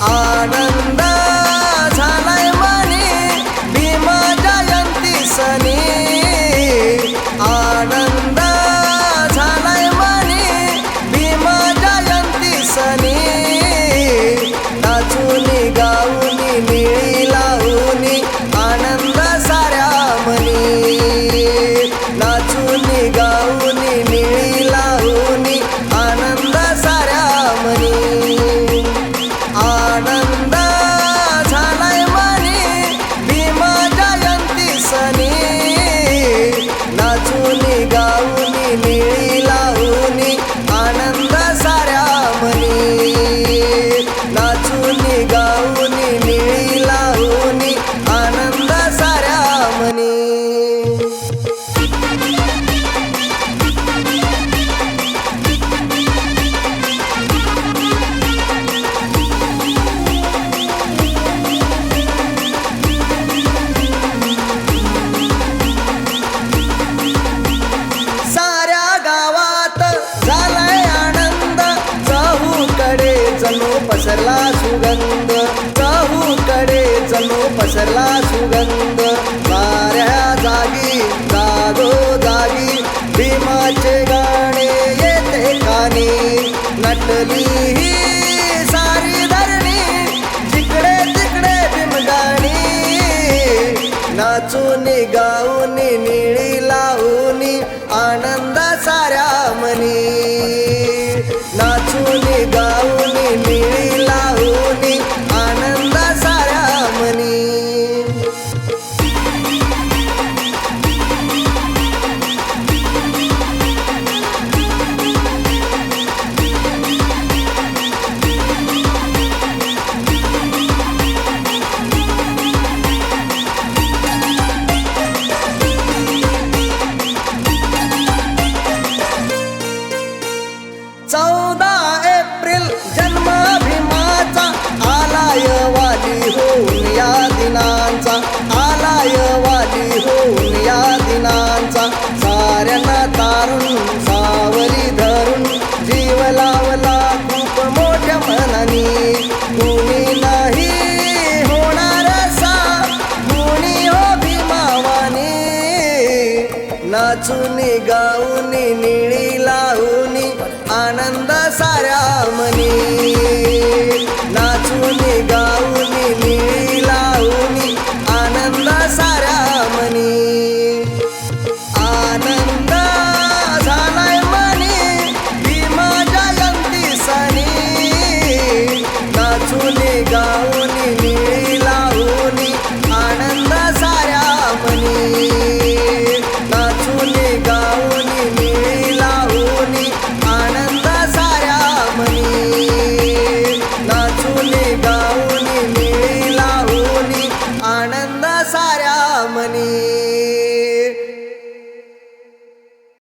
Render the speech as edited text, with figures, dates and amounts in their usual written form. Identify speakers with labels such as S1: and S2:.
S1: आनंद झालाय मनी भीमा जयंती सनी आनंद झालाय मनी भीमा जयंती सनी नाचूनी गाऊनी निळी लावूनी आनंद साऱ्या मनी नाचूनी गाऊनी निळी लावूनी आनंद साऱ्या मनी आनंद झालाय मनी भीमा जयंती सनी नाचूनी गाऊनी निळी लावूनी आनंद साऱ्या मनी नाचूनी गाऊनी निळी लावूनी आनंद साऱ्या मनी पसरला सुगंध चहूकडे जणू पसरला सुगंध साऱ्या जागी जागोजागी भीमाचे गाणे येते कानी नटली ही सारी धरणी जिकडे तिकडे भीमगाणी नाचूनी गाऊनी निळी लावूनी आनंद साऱ्या मनी नाचूनी गाऊनी निळी लावूनी आनंद साऱ्या मनी आलाय वाली होऊन या दिनांचा साऱ्यांना तारून सावली धरून जीव लावला खूप मोठ्या मनानी कुणी नाही होणार सा कुणी हो भीमावानी नाचूनी गाऊनी निळी लावूनी आनंद साऱ्या मनी नाचूनी गाऊनी निळी लावूनी आनंद साऱ्या मनी आनंद झालाय मनी भीमा जयंती सनी नाचूनी